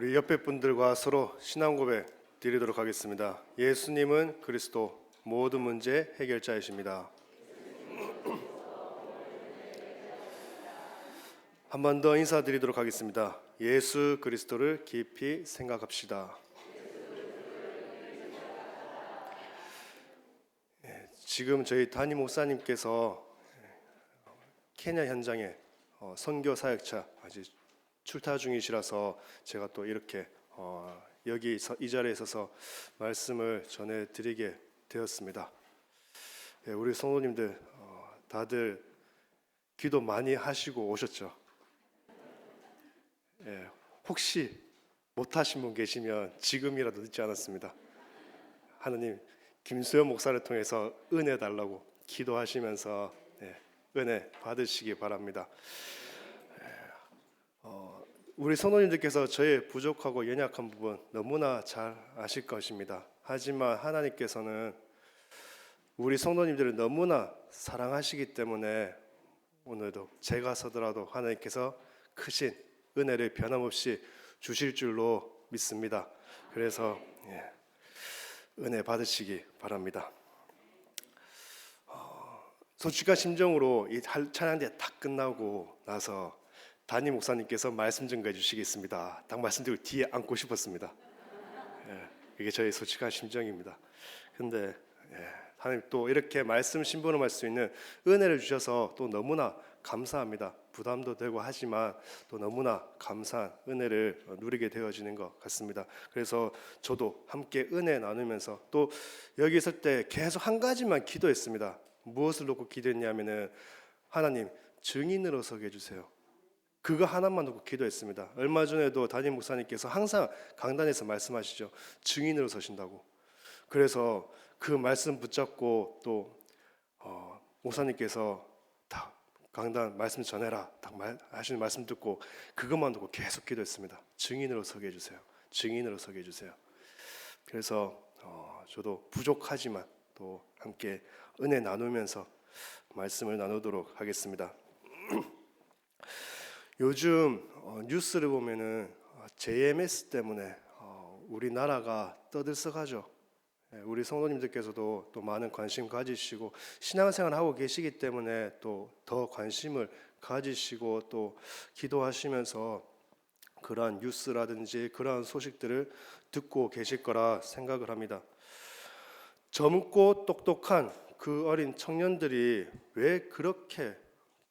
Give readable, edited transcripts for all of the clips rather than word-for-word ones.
우리 옆에 분들과 서로 신앙 고백 드리도록 하겠습니다. 예수님은 그리스도 모든 문제 해결자이십니다. 한 번 더 인사드리도록 하겠습니다. 예수 그리스도를 깊이 생각합시다. 지금 저희 담임 목사님께서 케냐 현장에 선교 사역차 아직 출타 중이시라서 제가 또 이렇게 여기 이 자리에 서서 말씀을 전해드리게 되었습니다. 우리 성도님들 다들 기도 많이 하시고 오셨죠? 혹시 못하신 분 계시면 지금이라도 늦지 않았습니다. 하나님 김수현 목사를 통해서 은혜 달라고 기도하시면서 은혜 받으시기 바랍니다. 우리 성도님들께서 저의 부족하고 연약한 부분 너무나 잘 아실 것입니다. 하지만 하나님께서는 우리 성도님들을 너무나 사랑하시기 때문에 오늘도 제가 서더라도 하나님께서 크신 은혜를 변함없이 주실 줄로 믿습니다. 그래서 은혜 받으시기 바랍니다. 솔직한 심정으로 이 찬양대 다 끝나고 나서 담임 목사님께서 말씀 전가해 주시겠습니다. 딱 말씀드리고 뒤에 앉고 싶었습니다. 이게 저의 솔직한 심정입니다. 근데 하나님 또 이렇게 말씀 심부름할 수 있는 은혜를 주셔서 또 너무나 감사합니다. 부담도 되고 하지만 또 너무나 감사한 은혜를 누리게 되어지는 것 같습니다. 그래서 저도 함께 은혜 나누면서 또 여기 있을 때 계속 한 가지만 기도했습니다. 무엇을 놓고 기도했냐면은 하나님 증인으로 서게 해주세요. 그거 하나만 놓고 기도했습니다. 얼마 전에도 담임 목사님께서 항상 강단에서 말씀하시죠. 증인으로 서신다고. 그래서 그 말씀 붙잡고 또 목사님께서 다 강단 말씀 전해라 딱 하시는 말씀 듣고 그것만 놓고 계속 기도했습니다. 증인으로 서게 해주세요. 증인으로 서게 해주세요. 그래서 저도 부족하지만 또 함께 은혜 나누면서 말씀을 나누도록 하겠습니다. 요즘 뉴스를 보면은 JMS 때문에 우리나라가 떠들썩하죠. 우리 성도님들께서도 또 많은 관심 가지시고 신앙생활 하고 계시기 때문에 또 더 관심을 가지시고 또 기도하시면서 그러한 뉴스라든지 그러한 소식들을 듣고 계실 거라 생각을 합니다. 젊고 똑똑한 그 어린 청년들이 왜 그렇게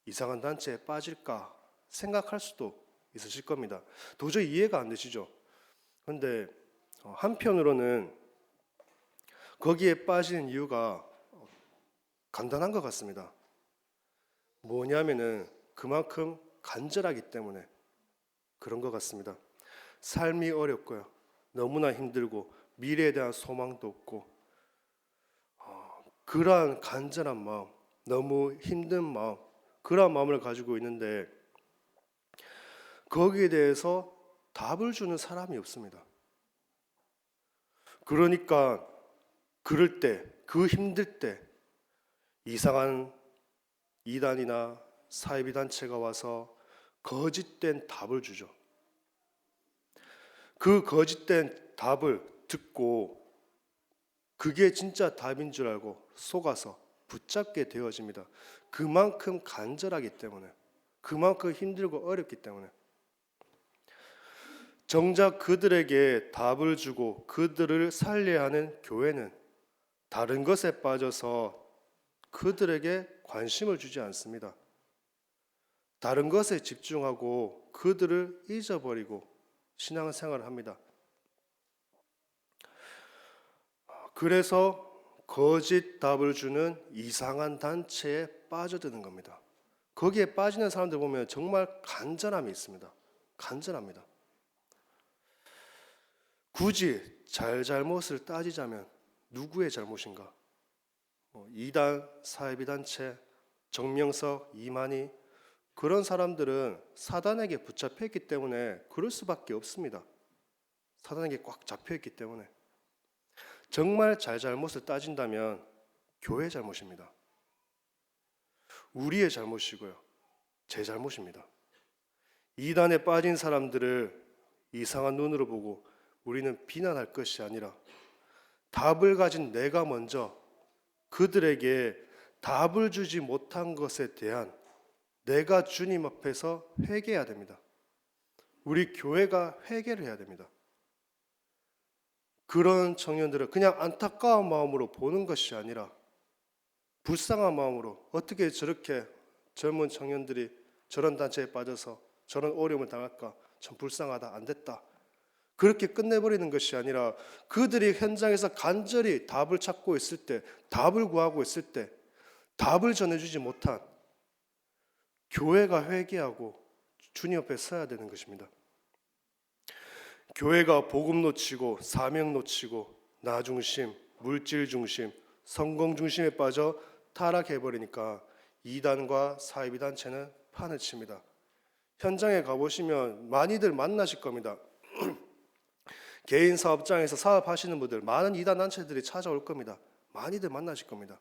이상한 단체에 빠질까 생각할 수도 있으실 겁니다. 도저히 이해가 안 되시죠? 그런데 한편으로는 거기에 빠지는 이유가 간단한 것 같습니다. 뭐냐면은 그만큼 간절하기 때문에 그런 것 같습니다. 삶이 어렵고요. 너무나 힘들고 미래에 대한 소망도 없고 그러한 간절한 마음, 너무 힘든 마음, 그러한 마음을 가지고 있는데 거기에 대해서 답을 주는 사람이 없습니다. 그러니까 그럴 때, 그 힘들 때 이상한 이단이나 사이비 단체가 와서 거짓된 답을 주죠. 그 거짓된 답을 듣고 그게 진짜 답인 줄 알고 속아서 붙잡게 되어집니다. 그만큼 간절하기 때문에, 그만큼 힘들고 어렵기 때문에. 정작 그들에게 답을 주고 그들을 살려야 하는 교회는 다른 것에 빠져서 그들에게 관심을 주지 않습니다. 다른 것에 집중하고 그들을 잊어버리고 신앙생활을 합니다. 그래서 거짓 답을 주는 이상한 단체에 빠져드는 겁니다. 거기에 빠지는 사람들 보면 정말 간절함이 있습니다. 간절합니다. 굳이 잘못을 따지자면 누구의 잘못인가? 이단, 사이비 단체, 정명석, 이만희 그런 사람들은 사단에게 붙잡혀있기 때문에 그럴 수밖에 없습니다. 사단에게 꽉 잡혀있기 때문에. 정말 잘못을 따진다면 교회의 잘못입니다. 우리의 잘못이고요. 제 잘못입니다. 이단에 빠진 사람들을 이상한 눈으로 보고 우리는 비난할 것이 아니라 답을 가진 내가 먼저 그들에게 답을 주지 못한 것에 대한 내가 주님 앞에서 회개해야 됩니다. 우리 교회가 회개를 해야 됩니다. 그런 청년들을 그냥 안타까운 마음으로 보는 것이 아니라 불쌍한 마음으로 어떻게 저렇게 젊은 청년들이 저런 단체에 빠져서 저런 어려움을 당할까? 참 불쌍하다. 안 됐다. 그렇게 끝내버리는 것이 아니라 그들이 현장에서 간절히 답을 찾고 있을 때, 답을 구하고 있을 때 답을 전해주지 못한 교회가 회개하고 주님 앞에 서야 되는 것입니다. 교회가 복음 놓치고 사명 놓치고 나 중심, 물질 중심, 성공 중심에 빠져 타락해버리니까 이단과 사이비 단체는 판을 칩니다. 현장에 가보시면 많이들 만나실 겁니다. 개인 사업장에서 사업하시는 분들, 많은 이단 단체들이 찾아올 겁니다. 많이들 만나실 겁니다.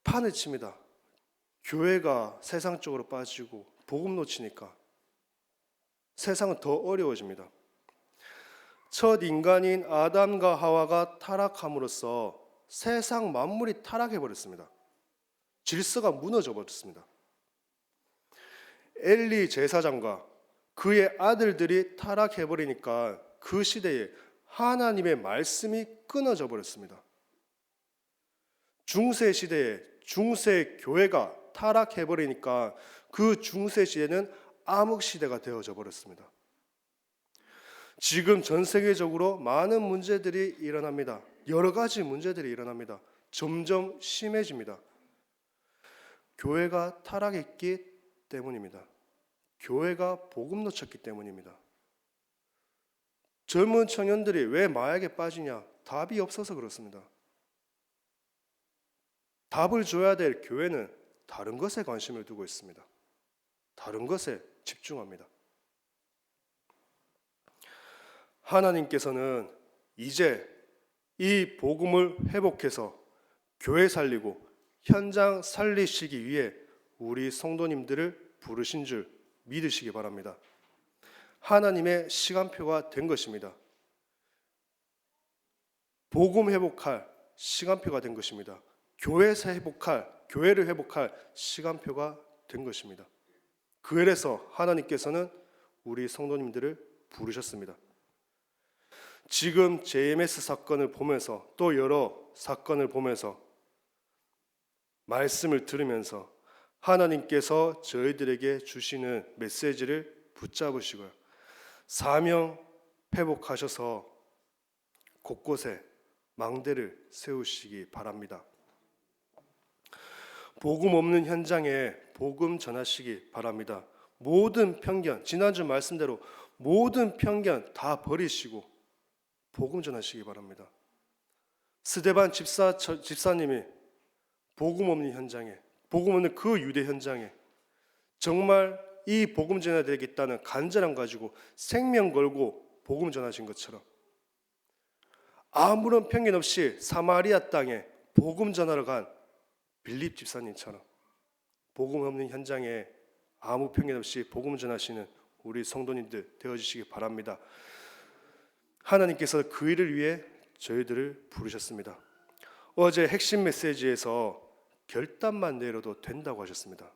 판을 칩니다. 교회가 세상 쪽으로 빠지고 복음 놓치니까 세상은 더 어려워집니다. 첫 인간인 아담과 하와가 타락함으로써 세상 만물이 타락해버렸습니다. 질서가 무너져 버렸습니다. 엘리 제사장과 그의 아들들이 타락해버리니까 그 시대에 하나님의 말씀이 끊어져 버렸습니다. 중세 시대에 중세 교회가 타락해버리니까 그 중세 시대는 암흑 시대가 되어져 버렸습니다. 지금 전 세계적으로 많은 문제들이 일어납니다. 여러 가지 문제들이 일어납니다. 점점 심해집니다. 교회가 타락했기 때문입니다. 교회가 복음 놓쳤기 때문입니다. 젊은 청년들이 왜 마약에 빠지냐? 답이 없어서 그렇습니다. 답을 줘야 될 교회는 다른 것에 관심을 두고 있습니다. 다른 것에 집중합니다. 하나님께서는 이제 이 복음을 회복해서 교회 살리고 현장 살리시기 위해 우리 성도님들을 부르신 줄 믿으시기 바랍니다. 하나님의 시간표가 된 것입니다. 복음 회복할 시간표가 된 것입니다. 교회를 회복할 시간표가 된 것입니다. 그래서 하나님께서는 우리 성도님들을 부르셨습니다. 지금 JMS 사건을 보면서 또 여러 사건을 보면서 말씀을 들으면서 하나님께서 저희들에게 주시는 메시지를 붙잡으시고요. 사명 회복하셔서 곳곳에 망대를 세우시기 바랍니다. 복음 없는 현장에 복음 전하시기 바랍니다. 모든 편견, 지난주 말씀대로 모든 편견 다 버리시고 복음 전하시기 바랍니다. 스데반 집사님이 복음 없는 현장에, 복음 없는 그 유대 현장에 정말 이 복음 전해야 되겠다는 간절함 가지고 생명 걸고 복음 전하신 것처럼 아무런 편견 없이 사마리아 땅에 복음 전하러 간 빌립 집사님처럼 복음 없는 현장에 아무 편견 없이 복음 전하시는 우리 성도님들 되어주시기 바랍니다. 하나님께서 그 일을 위해 저희들을 부르셨습니다. 어제 핵심 메시지에서 결단만 내려도 된다고 하셨습니다.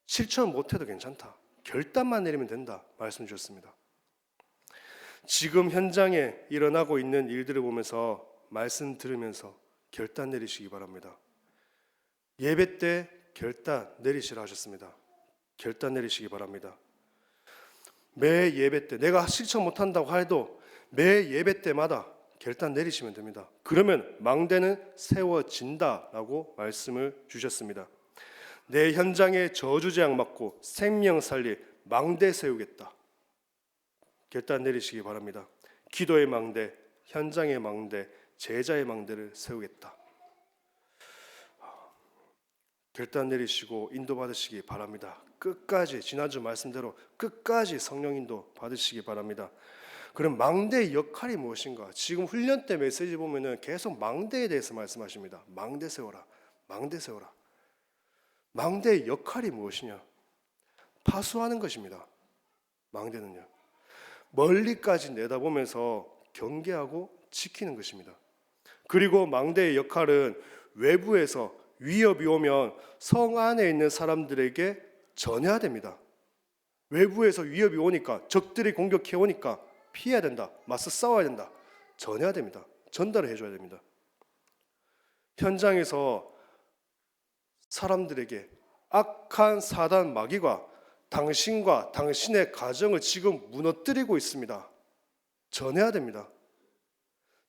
실천 못해도 괜찮다. 결단만 내리면 된다 말씀 주셨습니다. 지금 현장에 일어나고 있는 일들을 보면서 말씀 들으면서 결단 내리시기 바랍니다. 예배 때 결단 내리시라 하셨습니다. 결단 내리시기 바랍니다. 매 예배 때 내가 실천 못한다고 해도 매 예배 때마다 결단 내리시면 됩니다. 그러면 망대는 세워진다라고 말씀을 주셨습니다. 내 현장에 저주재앙 맞고 생명 살릴 망대 세우겠다. 결단 내리시기 바랍니다. 기도의 망대, 현장의 망대, 제자의 망대를 세우겠다. 결단 내리시고 인도 받으시기 바랍니다. 끝까지 지난주 말씀대로 끝까지 성령 인도 받으시기 바랍니다. 그럼 망대의 역할이 무엇인가? 지금 훈련 때 메시지 보면은 계속 망대에 대해서 말씀하십니다. 망대 세워라. 망대 세워라. 망대의 역할이 무엇이냐? 파수하는 것입니다. 망대는요. 멀리까지 내다보면서 경계하고 지키는 것입니다. 그리고 망대의 역할은 외부에서 위협이 오면 성 안에 있는 사람들에게 전해야 됩니다. 외부에서 위협이 오니까, 적들이 공격해 오니까 피해야 된다, 맞서 싸워야 된다, 전해야 됩니다. 전달을 해줘야 됩니다. 현장에서 사람들에게 악한 사단 마귀가 당신과 당신의 가정을 지금 무너뜨리고 있습니다. 전해야 됩니다.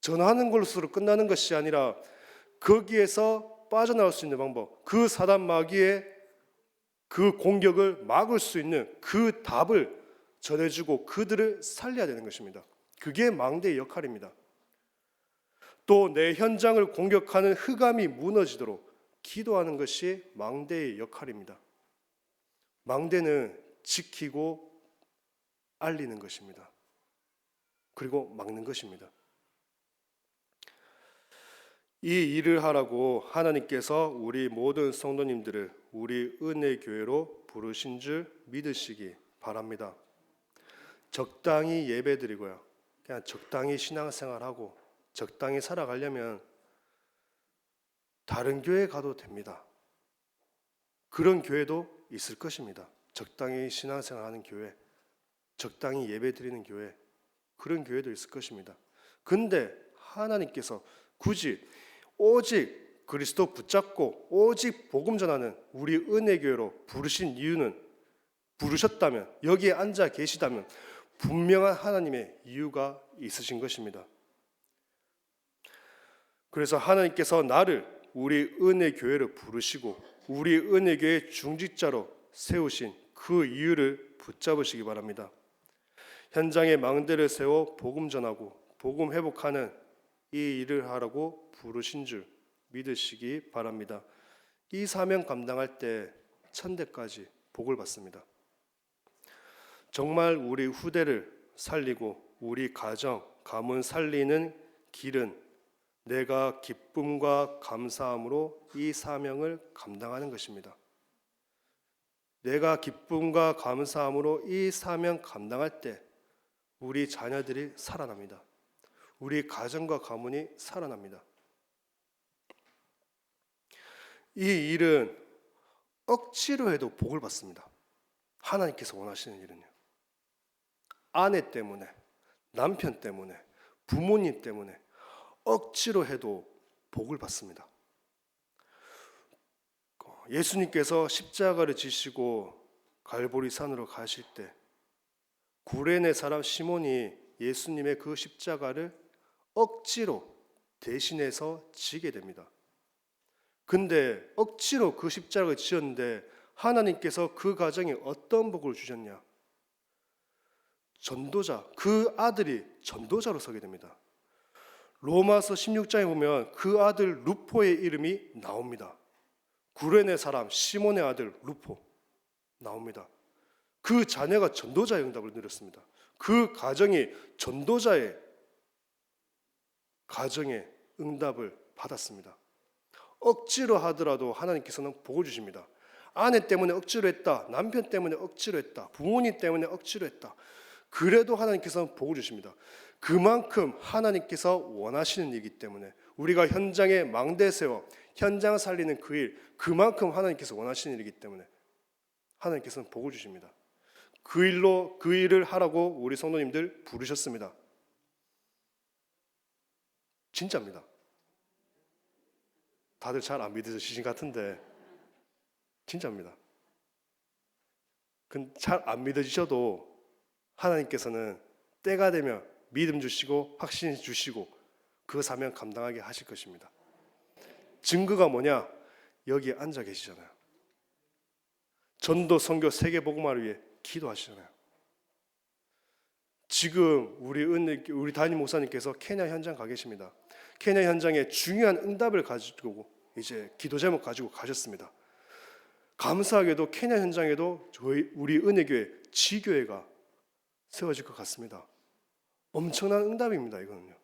전하는 것으로 끝나는 것이 아니라 거기에서 빠져나올 수 있는 방법, 그 사단 마귀의 그 공격을 막을 수 있는 그 답을 전해주고 그들을 살려야 되는 것입니다. 그게 망대의 역할입니다. 또 내 현장을 공격하는 흑암이 무너지도록 기도하는 것이 망대의 역할입니다. 망대는 지키고 알리는 것입니다. 그리고 막는 것입니다. 이 일을 하라고 하나님께서 우리 모든 성도님들을 우리 은혜교회로 부르신 줄 믿으시기 바랍니다. 적당히 예배드리고요, 그냥 적당히 신앙생활하고 적당히 살아가려면 다른 교회 가도 됩니다. 그런 교회도 있을 것입니다. 적당히 신앙생활하는 교회, 적당히 예배드리는 교회, 그런 교회도 있을 것입니다. 근데 하나님께서 굳이 오직 그리스도 붙잡고 오직 복음 전하는 우리 은혜교회로 부르신 이유는, 부르셨다면, 여기에 앉아 계시다면 분명한 하나님의 이유가 있으신 것입니다. 그래서 하나님께서 나를 우리 은혜교회를 부르시고 우리 은혜교회 중직자로 세우신 그 이유를 붙잡으시기 바랍니다. 현장에 망대를 세워 복음 전하고 복음 회복하는 이 일을 하라고 부르신 줄 믿으시기 바랍니다. 이 사명 감당할 때 천대까지 복을 받습니다. 정말 우리 후대를 살리고 우리 가정, 가문 살리는 길은 내가 기쁨과 감사함으로 이 사명을 감당하는 것입니다. 내가 기쁨과 감사함으로 이 사명 감당할 때 우리 자녀들이 살아납니다. 우리 가정과 가문이 살아납니다. 이 일은 억지로 해도 복을 받습니다. 하나님께서 원하시는 일은요. 아내 때문에, 남편 때문에, 부모님 때문에 억지로 해도 복을 받습니다. 예수님께서 십자가를 지시고 갈보리 산으로 가실 때 구레네 사람 시몬이 예수님의 그 십자가를 억지로 대신해서 지게 됩니다. 근데 억지로 그 십자가를 지었는데 하나님께서 그 가정에 어떤 복을 주셨냐? 전도자, 그 아들이 전도자로 서게 됩니다. 로마서 16장에 보면 그 아들 루포의 이름이 나옵니다. 구레네 사람 시몬의 아들 루포 나옵니다. 그 자녀가 전도자의 응답을 누렸습니다. 그 가정이 전도자의 가정의 응답을 받았습니다. 억지로 하더라도 하나님께서는 복을 주십니다. 아내 때문에 억지로 했다, 남편 때문에 억지로 했다, 부모님 때문에 억지로 했다, 그래도 하나님께서는 복을 주십니다. 그만큼 하나님께서 원하시는 일이기 때문에 우리가 현장에 망대 세워 현장 살리는 그 일, 그만큼 하나님께서 원하시는 일이기 때문에 하나님께서는 복을 주십니다. 그 일로 그 일을 하라고 우리 성도님들 부르셨습니다. 진짜입니다. 다들 잘 안 믿으시신 것 같은데 진짜입니다. 잘 안 믿어지셔도 하나님께서는 때가 되면 믿음 주시고 확신 주시고 그 사명 감당하게 하실 것입니다. 증거가 뭐냐? 여기에 앉아 계시잖아요. 전도 선교 세계 복음화를 위해 기도하시잖아요. 지금 우리 담임 목사님께서 케냐 현장 가 계십니다. 케냐 현장에 중요한 응답을 가지고 이제 기도 제목 가지고 가셨습니다. 감사하게도 케냐 현장에도 우리 은혜교회 지교회가 세워질 것 같습니다. 엄청난 응답입니다. 이거는요.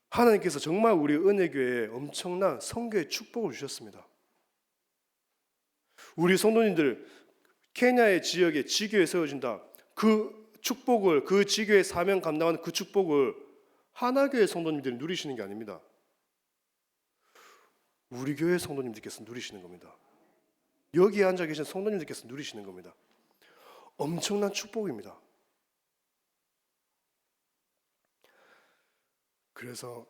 하나님께서 정말 우리 은혜교회에 엄청난 선교의 축복을 주셨습니다. 우리 성도님들 케냐의 지역에 지교에 세워진다. 그 축복을, 그 지교의 사명 감당하는 그 축복을 하나교회 성도님들이 누리시는 게 아닙니다. 우리 교회 성도님들께서 누리시는 겁니다. 여기에 앉아 계신 성도님들께서 누리시는 겁니다. 엄청난 축복입니다. 그래서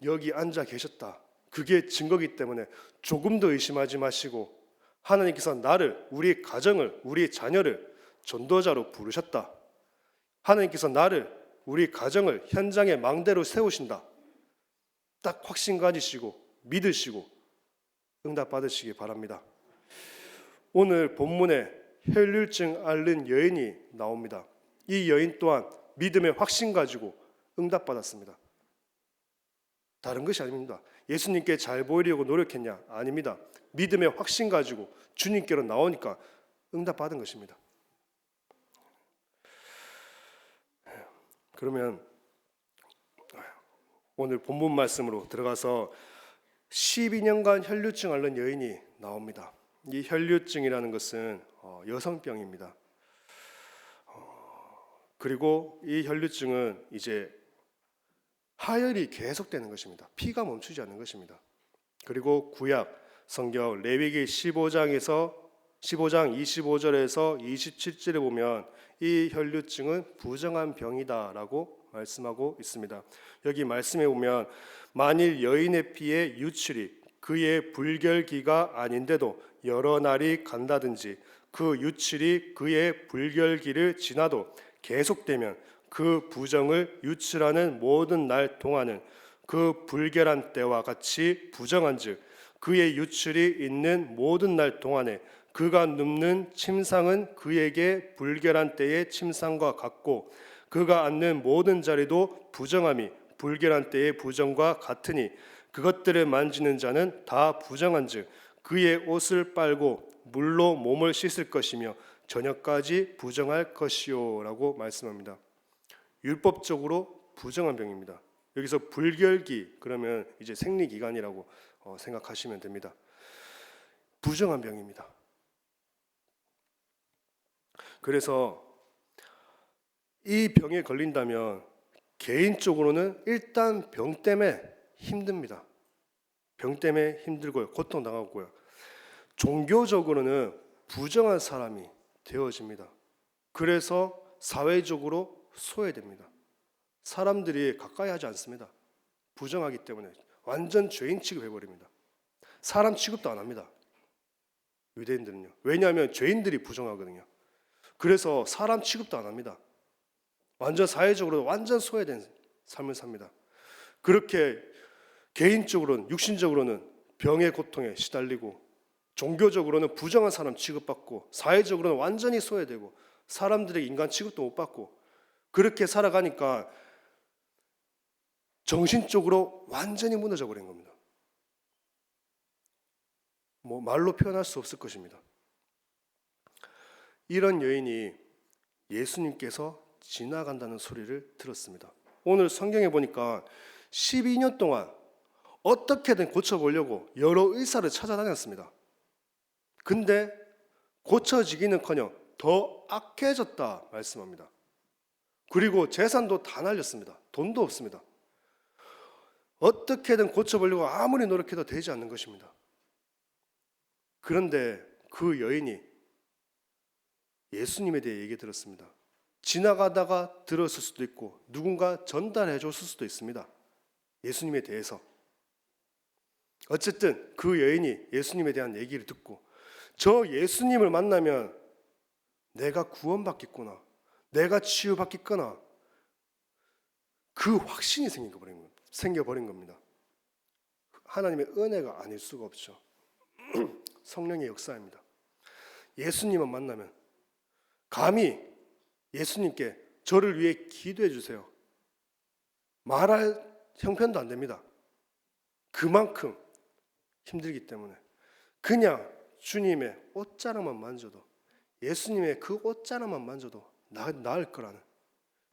여기 앉아 계셨다. 그게 증거이기 때문에 조금 더 의심하지 마시고, 하나님께서 나를, 우리 가정을, 우리 자녀를 전도자로 부르셨다. 하나님께서 나를, 우리 가정을 현장의 망대로 세우신다. 딱 확신 가지시고 믿으시고 응답 받으시기 바랍니다. 오늘 본문에 혈류증 앓는 여인이 나옵니다. 이 여인 또한 믿음의 확신 가지고 응답 받았습니다. 다른 것이 아닙니다. 예수님께 잘 보이려고 노력했냐? 아닙니다. 믿음의 확신 가지고 주님께로 나오니까 응답 받은 것입니다. 그러면 오늘 본문 말씀으로 들어가서 12년간 혈류증 앓는 여인이 나옵니다. 이 혈류증이라는 것은 여성병입니다. 그리고 이 혈류증은 이제 하혈이 계속되는 것입니다. 피가 멈추지 않는 것입니다. 그리고 구약 성경 레위기 15장 25절에서 27절에 보면 이 혈류증은 부정한 병이다라고 말씀하고 있습니다. 여기 말씀에 보면 만일 여인의 피에 유출이 그의 불결기가 아닌데도 여러 날이 간다든지 그 유출이 그의 불결기를 지나도 계속되면 그 부정을 유출하는 모든 날 동안은 그 불결한 때와 같이 부정한즉 그의 유출이 있는 모든 날 동안에 그가 눕는 침상은 그에게 불결한 때의 침상과 같고 그가 앉는 모든 자리도 부정함이 불결한 때의 부정과 같으니 그것들을 만지는 자는 다 부정한즉 그의 옷을 빨고 물로 몸을 씻을 것이며 저녁까지 부정할 것이요라고 말씀합니다. 율법적으로 부정한 병입니다. 여기서 불결기 그러면 이제 생리기간이라고 생각하시면 됩니다. 부정한 병입니다. 그래서 이 병에 걸린다면 개인적으로는 일단 병 때문에 힘듭니다. 병 때문에 힘들고요. 고통당하고요. 종교적으로는 부정한 사람이 되어집니다. 그래서 사회적으로 소외됩니다. 사람들이 가까이 하지 않습니다. 부정하기 때문에 완전 죄인 취급해버립니다. 사람 취급도 안 합니다. 유대인들은요. 왜냐하면 죄인들이 부정하거든요. 그래서 사람 취급도 안 합니다. 완전 사회적으로 완전 소외된 삶을 삽니다. 그렇게 개인적으로는 육신적으로는 병의 고통에 시달리고 종교적으로는 부정한 사람 취급받고 사회적으로는 완전히 소외되고 사람들에게 인간 취급도 못 받고 그렇게 살아가니까 정신적으로 완전히 무너져 버린 겁니다. 말로 표현할 수 없을 것입니다. 이런 여인이 예수님께서 지나간다는 소리를 들었습니다. 오늘 성경에 보니까 12년 동안 어떻게든 고쳐보려고 여러 의사를 찾아다녔습니다. 근데 고쳐지기는커녕 더 악해졌다 말씀합니다. 그리고 재산도 다 날렸습니다. 돈도 없습니다. 어떻게든 고쳐보려고 아무리 노력해도 되지 않는 것입니다. 그런데 그 여인이 예수님에 대해 얘기 들었습니다. 지나가다가 들었을 수도 있고 누군가 전달해 줬을 수도 있습니다. 예수님에 대해서. 어쨌든 그 여인이 예수님에 대한 얘기를 듣고 저 예수님을 만나면 내가 구원받겠구나, 내가 치유받겠구나, 그 확신이 생겨버린 겁니다. 하나님의 은혜가 아닐 수가 없죠. 성령의 역사입니다. 예수님을 만나면 감히 예수님께 저를 위해 기도해 주세요 말할 형편도 안 됩니다. 그만큼 힘들기 때문에 그냥 주님의 옷자락만 만져도, 예수님의 그 옷자락만 만져도 나을 거라는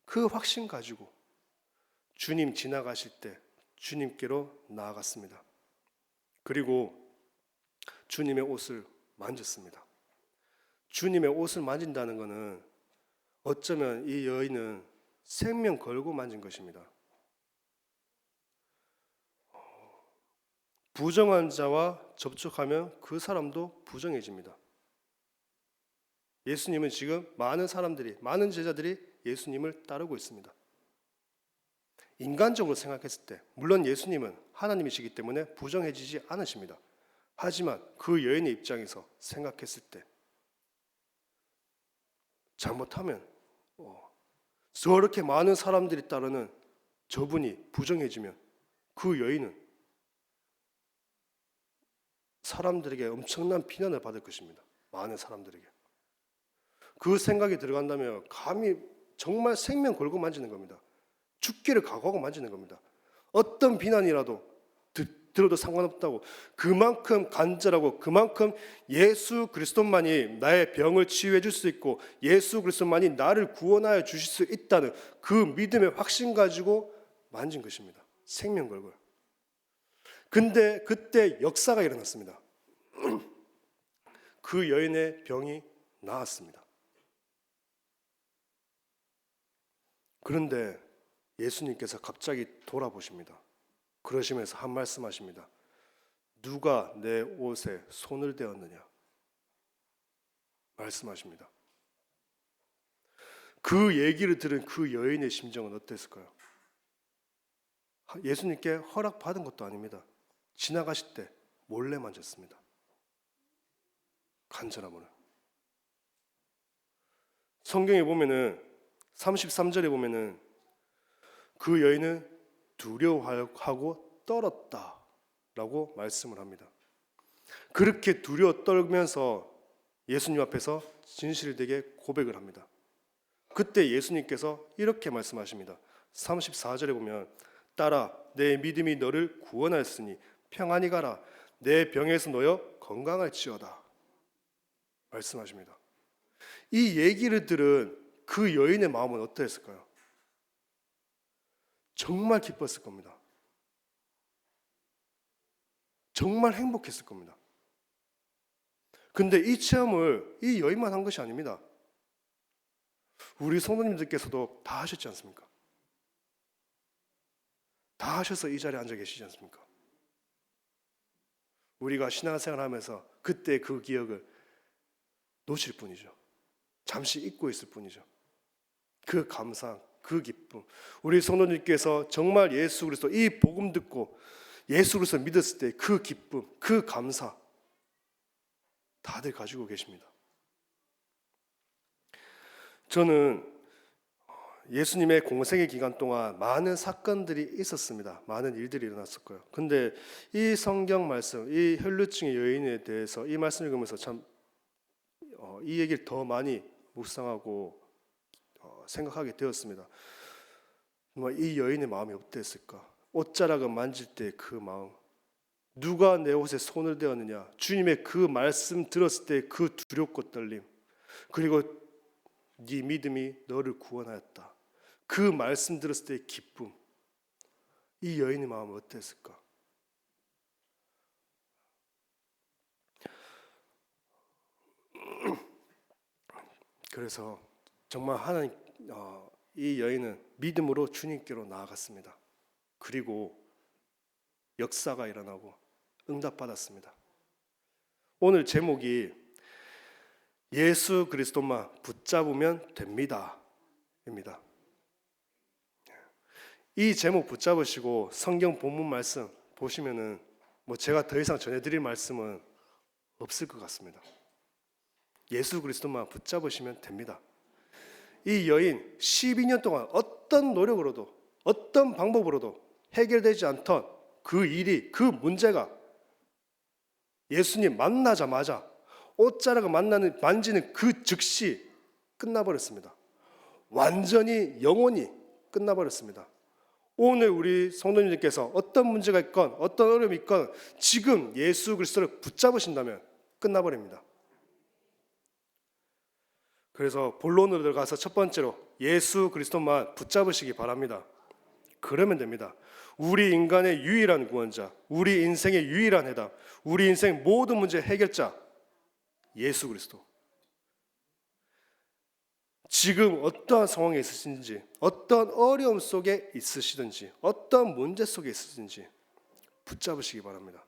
그 확신 가지고 주님 지나가실 때 주님께로 나아갔습니다. 그리고 주님의 옷을 만졌습니다. 주님의 옷을 만진다는 것은 어쩌면 이 여인은 생명 걸고 만진 것입니다. 부정한 자와 접촉하면 그 사람도 부정해집니다. 예수님은 지금 많은 사람들이, 많은 제자들이 예수님을 따르고 있습니다. 인간적으로 생각했을 때, 물론 예수님은 하나님이시기 때문에 부정해지지 않으십니다. 하지만 그 여인의 입장에서 생각했을 때, 잘못하면 저렇게 많은 사람들이 따르는 저분이 부정해지면 그 여인은 사람들에게 엄청난 비난을 받을 것입니다. 많은 사람들에게. 그 생각이 들어간다면 감히 정말 생명 걸고 만지는 겁니다. 죽기를 각오하고 만지는 겁니다. 어떤 비난이라도 들어도 상관없다고, 그만큼 간절하고 그만큼 예수 그리스도만이 나의 병을 치유해 줄 수 있고 예수 그리스도만이 나를 구원하여 주실 수 있다는 그 믿음의 확신 가지고 만진 것입니다. 생명 걸고요. 근데 그때 역사가 일어났습니다. 그 여인의 병이 나았습니다. 그런데 예수님께서 갑자기 돌아보십니다. 그러시면서 한 말씀하십니다. 누가 내 옷에 손을 대었느냐? 말씀하십니다. 그 얘기를 들은 그 여인의 심정은 어땠을까요? 예수님께 허락받은 것도 아닙니다. 지나가실 때 몰래 만졌습니다. 간절함으로. 성경에 보면은 33절에 보면은 그 여인은 두려워하고 떨었다라고 말씀을 합니다. 그렇게 두려워 떨면서 예수님 앞에서 진실되게 고백을 합니다. 그때 예수님께서 이렇게 말씀하십니다. 34절에 보면 딸아 내 믿음이 너를 구원하였으니 평안히 가라 내 병에서 놓여 건강할지어다 말씀하십니다. 이 얘기를 들은 그 여인의 마음은 어떠했을까요? 정말 기뻤을 겁니다. 정말 행복했을 겁니다. 근데 이 체험을 이 여인만 한 것이 아닙니다. 우리 성도님들께서도 다 하셨지 않습니까? 다 하셔서 이 자리에 앉아 계시지 않습니까? 우리가 신앙생활 하면서 그때 그 기억을 놓칠 뿐이죠. 잠시 잊고 있을 뿐이죠. 그 감상, 그 기쁨, 우리 성도님께서 정말 예수 그리스도 이 복음 듣고 예수 그리스도 믿었을 때 그 기쁨, 그 감사 다들 가지고 계십니다. 저는 예수님의 공생의 기간 동안 많은 사건들이 있었습니다. 많은 일들이 일어났을 거예요. 근데 이 성경 말씀, 이 혈루증의 여인에 대해서 이 말씀을 읽으면서 참 이 얘기를 더 많이 묵상하고 생각하게 되었습니다. 이 여인의 마음이 어땠을까? 옷자락을 만질 때 그 마음, 누가 내 옷에 손을 대었느냐, 주님의 그 말씀 들었을 때 그 두렵고 떨림, 그리고 네 믿음이 너를 구원하였다, 그 말씀 들었을 때의 기쁨, 이 여인의 마음은 어땠을까? 그래서 정말 하나님, 이 여인은 믿음으로 주님께로 나아갔습니다. 그리고 역사가 일어나고 응답받았습니다. 오늘 제목이 예수 그리스도만 붙잡으면 됩니다 입니다. 이 제목 붙잡으시고 성경 본문 말씀 보시면은 제가 더 이상 전해드릴 말씀은 없을 것 같습니다. 예수 그리스도만 붙잡으시면 됩니다. 이 여인 12년 동안 어떤 노력으로도 어떤 방법으로도 해결되지 않던 그 일이, 그 문제가 예수님 만나자마자 옷자락을 만지는 그 즉시 끝나버렸습니다. 완전히 영원히 끝나버렸습니다. 오늘 우리 성도님들께서 어떤 문제가 있건 어떤 어려움이 있건 지금 예수 그리스도를 붙잡으신다면 끝나버립니다. 그래서 본론으로 들어가서 첫 번째로 예수 그리스도만 붙잡으시기 바랍니다. 그러면 됩니다. 우리 인간의 유일한 구원자, 우리 인생의 유일한 해답, 우리 인생 모든 문제 해결자 예수 그리스도. 지금 어떠한 상황에 있으신지, 어떤 어려움 속에 있으시든지, 어떤 문제 속에 있으신지 붙잡으시기 바랍니다.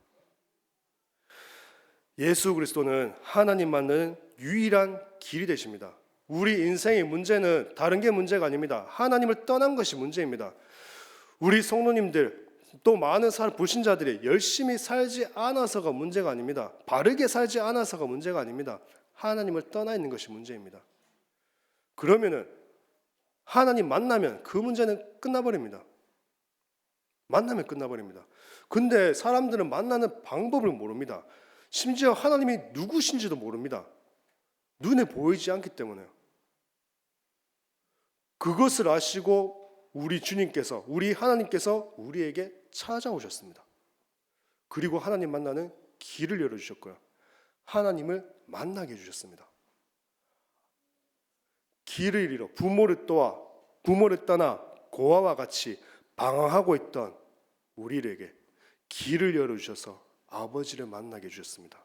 예수 그리스도는 하나님 만나는 유일한 길이 되십니다. 우리 인생의 문제는 다른 게 문제가 아닙니다. 하나님을 떠난 것이 문제입니다. 우리 성도님들 또 많은 불신자들이 열심히 살지 않아서가 문제가 아닙니다. 바르게 살지 않아서가 문제가 아닙니다. 하나님을 떠나 있는 것이 문제입니다. 그러면은 하나님 만나면 그 문제는 끝나버립니다. 만나면 끝나버립니다. 근데 사람들은 만나는 방법을 모릅니다. 심지어 하나님이 누구신지도 모릅니다. 눈에 보이지 않기 때문에요. 그것을 아시고 우리 주님께서, 우리 하나님께서 우리에게 찾아오셨습니다. 그리고 하나님 만나는 길을 열어주셨고요. 하나님을 만나게 해주셨습니다. 길을 잃어 부모를 떠나 고아와 같이 방황하고 있던 우리에게 길을 열어주셔서 아버지를 만나게 해주셨습니다.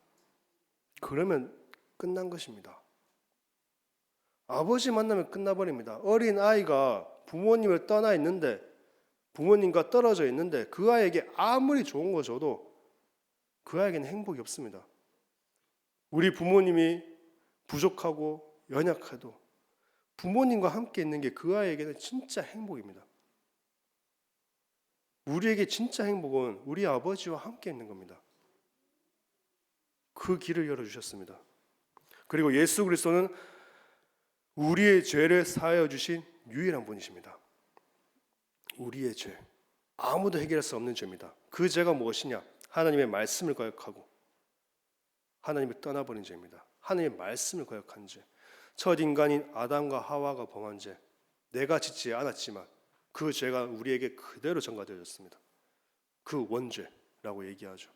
그러면 끝난 것입니다. 아버지 만나면 끝나버립니다. 어린 아이가 부모님을 떠나 있는데, 부모님과 떨어져 있는데 그 아이에게 아무리 좋은 거 줘도 그 아이에게는 행복이 없습니다. 우리 부모님이 부족하고 연약해도 부모님과 함께 있는 게 그 아이에게는 진짜 행복입니다. 우리에게 진짜 행복은 우리 아버지와 함께 있는 겁니다. 그 길을 열어주셨습니다. 그리고 예수 그리스도는 우리의 죄를 사하여 주신 유일한 분이십니다. 우리의 죄, 아무도 해결할 수 없는 죄입니다. 그 죄가 무엇이냐? 하나님의 말씀을 거역하고 하나님을 떠나버린 죄입니다. 하나님의 말씀을 거역한 죄, 첫 인간인 아담과 하와가 범한 죄, 내가 짓지 않았지만 그 죄가 우리에게 그대로 전가되어졌습니다. 그 원죄라고 얘기하죠.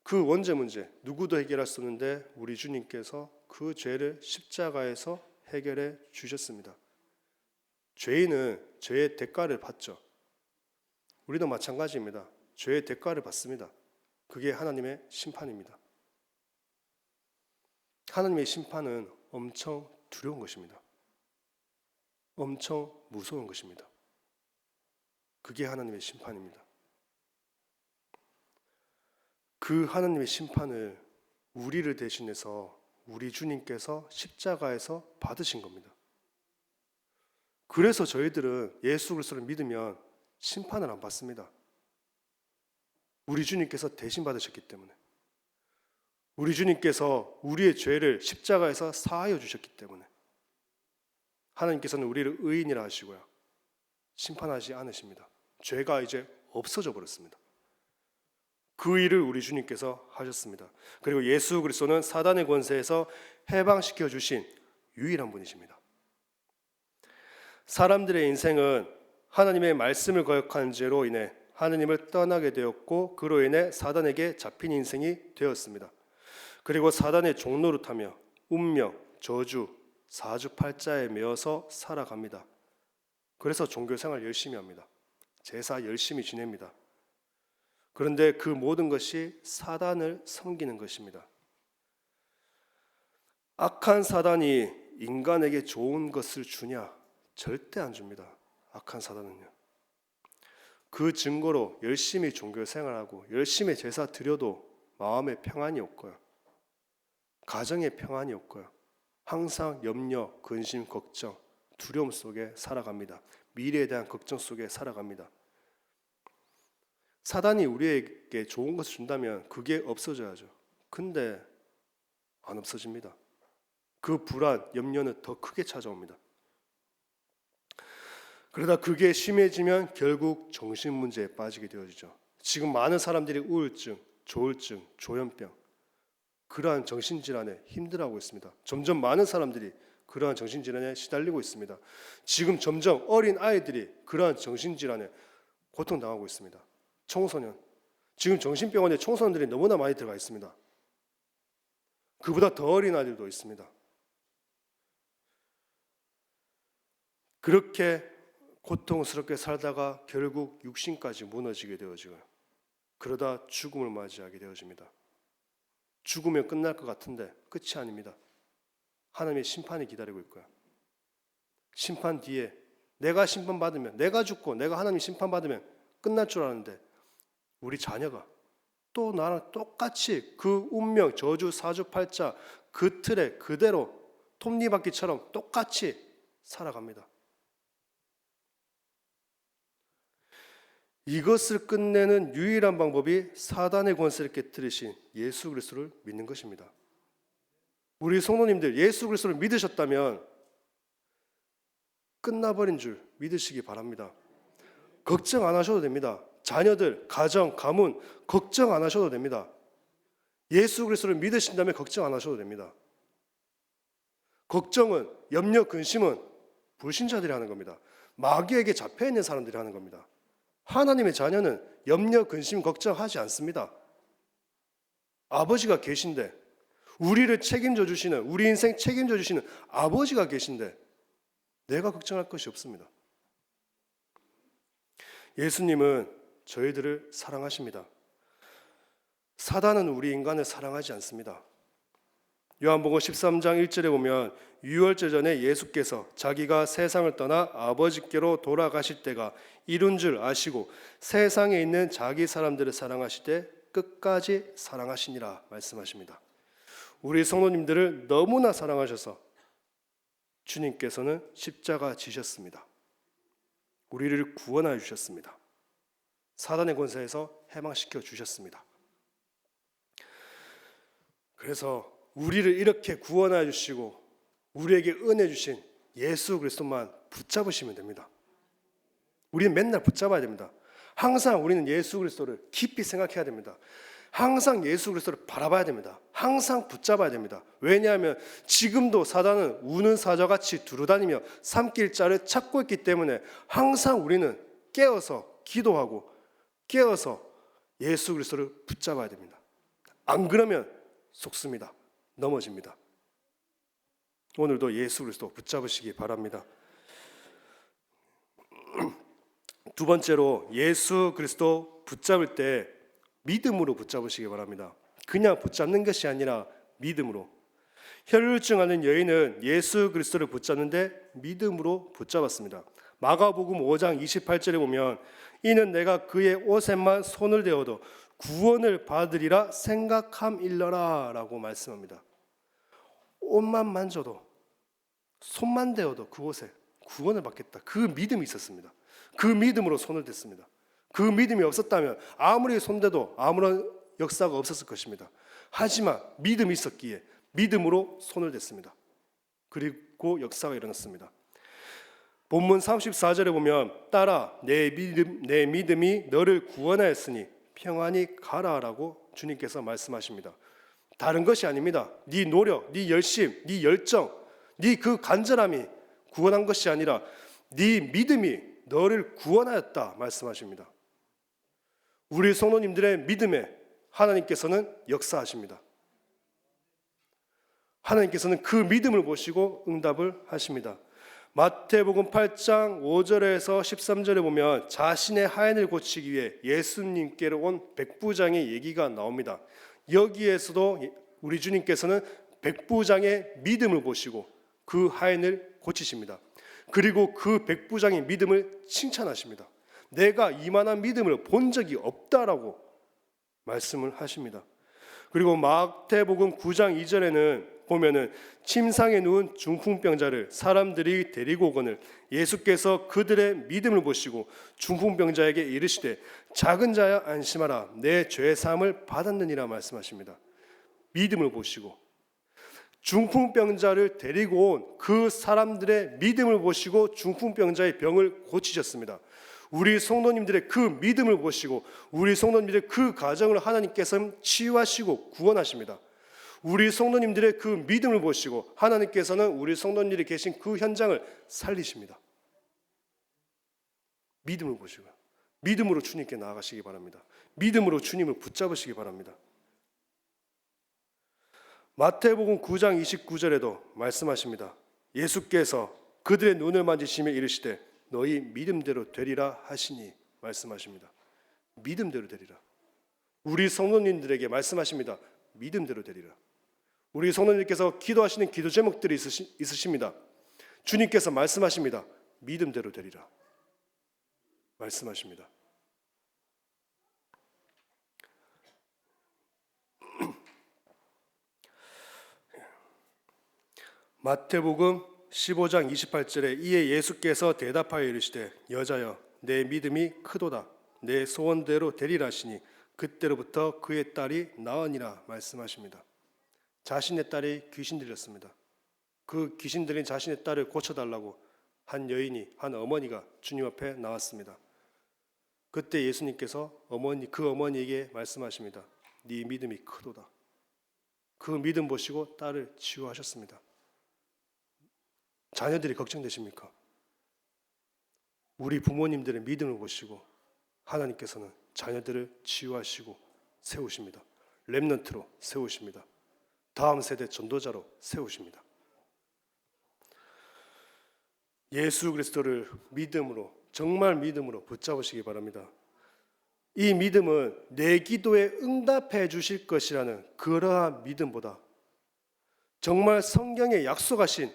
그 원죄 문제 누구도 해결할 수 없는데 우리 주님께서 그 죄를 십자가에서 해결해 주셨습니다. 죄인은 죄의 대가를 받죠. 우리도 마찬가지입니다. 죄의 대가를 받습니다. 그게 하나님의 심판입니다. 하나님의 심판은 엄청 두려운 것입니다. 엄청 무서운 것입니다. 그게 하나님의 심판입니다. 그 하나님의 심판을 우리를 대신해서 우리 주님께서 십자가에서 받으신 겁니다. 그래서 저희들은 예수 그리스도를 믿으면 심판을 안 받습니다. 우리 주님께서 대신 받으셨기 때문에, 우리 주님께서 우리의 죄를 십자가에서 사하여 주셨기 때문에 하나님께서는 우리를 의인이라 하시고요, 심판하지 않으십니다. 죄가 이제 없어져 버렸습니다. 그 일을 우리 주님께서 하셨습니다. 그리고 예수 그리스도는 사단의 권세에서 해방시켜 주신 유일한 분이십니다. 사람들의 인생은 하나님의 말씀을 거역한 죄로 인해 하나님을 떠나게 되었고, 그로 인해 사단에게 잡힌 인생이 되었습니다. 그리고 사단의 종노릇하며 운명, 저주, 사주팔자에 매어서 살아갑니다. 그래서 종교생활 열심히 합니다. 제사 열심히 지냅니다. 그런데 그 모든 것이 사단을 섬기는 것입니다. 악한 사단이 인간에게 좋은 것을 주냐? 절대 안 줍니다. 악한 사단은요. 그 증거로 열심히 종교생활하고 열심히 제사 드려도 마음에 평안이 없고요, 가정에 평안이 없고요, 항상 염려, 근심, 걱정, 두려움 속에 살아갑니다. 미래에 대한 걱정 속에 살아갑니다. 사단이 우리에게 좋은 것을 준다면 그게 없어져야죠. 근데 안 없어집니다. 그 불안, 염려는 더 크게 찾아옵니다. 그러다 그게 심해지면 결국 정신문제에 빠지게 되어지죠. 지금 많은 사람들이 우울증, 조울증, 조현병, 그러한 정신질환에 힘들어하고 있습니다. 점점 많은 사람들이 그러한 정신질환에 시달리고 있습니다. 지금 점점 어린 아이들이 그러한 정신질환에 고통당하고 있습니다. 청소년, 지금 정신병원에 청소년들이 너무나 많이 들어가 있습니다. 그보다 더 어린 아이들도 있습니다. 그렇게 고통스럽게 살다가 결국 육신까지 무너지게 되어지고요, 그러다 죽음을 맞이하게 되어집니다. 죽으면 끝날 것 같은데 끝이 아닙니다. 하나님의 심판이 기다리고 있고요, 심판 뒤에 내가 심판받으면, 내가 죽고 내가 하나님 심판받으면 끝날 줄 알았는데 우리 자녀가 또 나랑 똑같이 그 운명, 저주, 사주팔자 그 틀에 그대로 톱니바퀴처럼 똑같이 살아갑니다. 이것을 끝내는 유일한 방법이 사단의 권세를 깨뜨리신 예수 그리스도를 믿는 것입니다. 우리 성도님들 예수 그리스도를 믿으셨다면 끝나버린 줄 믿으시기 바랍니다. 걱정 안 하셔도 됩니다. 자녀들, 가정, 가문 걱정 안 하셔도 됩니다. 예수 그리스도를 믿으신다면 걱정 안 하셔도 됩니다. 걱정은, 염려, 근심은 불신자들이 하는 겁니다. 마귀에게 잡혀있는 사람들이 하는 겁니다. 하나님의 자녀는 염려, 근심, 걱정하지 않습니다. 아버지가 계신데, 우리를 책임져 주시는, 우리 인생 책임져 주시는 아버지가 계신데 내가 걱정할 것이 없습니다. 예수님은 저희들을 사랑하십니다. 사단은 우리 인간을 사랑하지 않습니다. 요한복음 13장 1절에 보면 유월절 전에 예수께서 자기가 세상을 떠나 아버지께로 돌아가실 때가 이룬 줄 아시고 세상에 있는 자기 사람들을 사랑하실 때 끝까지 사랑하시니라 말씀하십니다. 우리 성도님들을 너무나 사랑하셔서 주님께서는 십자가 지셨습니다. 우리를 구원하여 주셨습니다. 사단의 권세에서 해방시켜 주셨습니다. 그래서 우리를 이렇게 구원하여 주시고 우리에게 은혜 주신 예수 그리스도만 붙잡으시면 됩니다. 우리는 맨날 붙잡아야 됩니다. 항상 우리는 예수 그리스도를 깊이 생각해야 됩니다. 항상 예수 그리스도를 바라봐야 됩니다. 항상 붙잡아야 됩니다. 왜냐하면 지금도 사단은 우는 사자같이 두루다니며 삼킬 자를 찾고 있기 때문에 항상 우리는 깨어서 기도하고 깨어서 예수 그리스도를 붙잡아야 됩니다. 안 그러면 속습니다. 넘어집니다. 오늘도 예수 그리스도 붙잡으시기 바랍니다. 두 번째로 예수 그리스도 붙잡을 때 믿음으로 붙잡으시기 바랍니다. 그냥 붙잡는 것이 아니라 믿음으로. 혈루증하는 여인은 예수 그리스도를 붙잡는데 믿음으로 붙잡았습니다. 마가복음 5장 28절에 보면 이는 내가 그의 옷에만 손을 대어도 구원을 받으리라 생각함일러라 라고 말씀합니다. 옷만 만져도 손만 대어도 그곳에 구원을 받겠다. 그 믿음이 있었습니다. 그 믿음으로 손을 댔습니다. 그 믿음이 없었다면 아무리 손대도 아무런 역사가 없었을 것입니다. 하지만 믿음이 있었기에 믿음으로 손을 댔습니다. 그리고 역사가 일어났습니다. 본문 34절에 보면 따라 내 믿음이 너를 구원하였으니 평안히 가라라고 주님께서 말씀하십니다. 다른 것이 아닙니다. 네 노력, 네 열심, 네 열정, 네 그 간절함이 구원한 것이 아니라 네 믿음이 너를 구원하였다 말씀하십니다. 우리 성도님들의 믿음에 하나님께서는 역사하십니다. 하나님께서는 그 믿음을 보시고 응답을 하십니다. 마태복음 8장 5절에서 13절에 보면 자신의 하인을 고치기 위해 예수님께로 온 백부장의 얘기가 나옵니다. 여기에서도 우리 주님께서는 백부장의 믿음을 보시고 그 하인을 고치십니다. 그리고 그 백부장의 믿음을 칭찬하십니다. 내가 이만한 믿음을 본 적이 없다라고 말씀을 하십니다. 그리고 마태복음 9장 2절에는 보면은 침상에 누운 중풍병자를 사람들이 데리고 오거늘 예수께서 그들의 믿음을 보시고 중풍병자에게 이르시되 작은 자야 안심하라 내 죄 사함을 받았느니라 말씀하십니다. 믿음을 보시고 중풍병자를 데리고 온 그 사람들의 믿음을 보시고 중풍병자의 병을 고치셨습니다. 우리 성도님들의 그 믿음을 보시고 우리 성도님들의 그 가정을 하나님께서 치유하시고 구원하십니다. 우리 성도님들의 그 믿음을 보시고 하나님께서는 우리 성도님들이 계신 그 현장을 살리십니다. 믿음을 보시고요. 믿음으로 주님께 나아가시기 바랍니다. 믿음으로 주님을 붙잡으시기 바랍니다. 마태복음 9장 29절에도 말씀하십니다. 예수께서 그들의 눈을 만지시며 이르시되 너희 믿음대로 되리라 하시니 말씀하십니다. 믿음대로 되리라. 우리 성도님들에게 말씀하십니다. 믿음대로 되리라. 우리 성도님께서 기도하시는 기도 제목들이 있으십니다. 주님께서 말씀하십니다. 믿음대로 되리라. 말씀하십니다. 마태복음 15장 28절에 이에 예수께서 대답하여 이르시되 여자여 내 믿음이 크도다. 내 소원대로 되리라 하시니 그때로부터 그의 딸이 나으니라 말씀하십니다. 자신의 딸이 귀신 들렸습니다. 그 귀신 들린 자신의 딸을 고쳐달라고 한 여인이, 한 어머니가 주님 앞에 나왔습니다. 그때 예수님께서 그 어머니에게 말씀하십니다. 네 믿음이 크도다. 그 믿음 보시고 딸을 치유하셨습니다. 자녀들이 걱정되십니까? 우리 부모님들의 믿음을 보시고 하나님께서는 자녀들을 치유하시고 세우십니다. 렘넌트로 세우십니다. 다음 세대 전도자로 세우십니다. 예수 그리스도를 믿음으로, 정말 믿음으로 붙잡으시기 바랍니다. 이 믿음은 내 기도에 응답해 주실 것이라는 그러한 믿음보다 정말 성경에 약속하신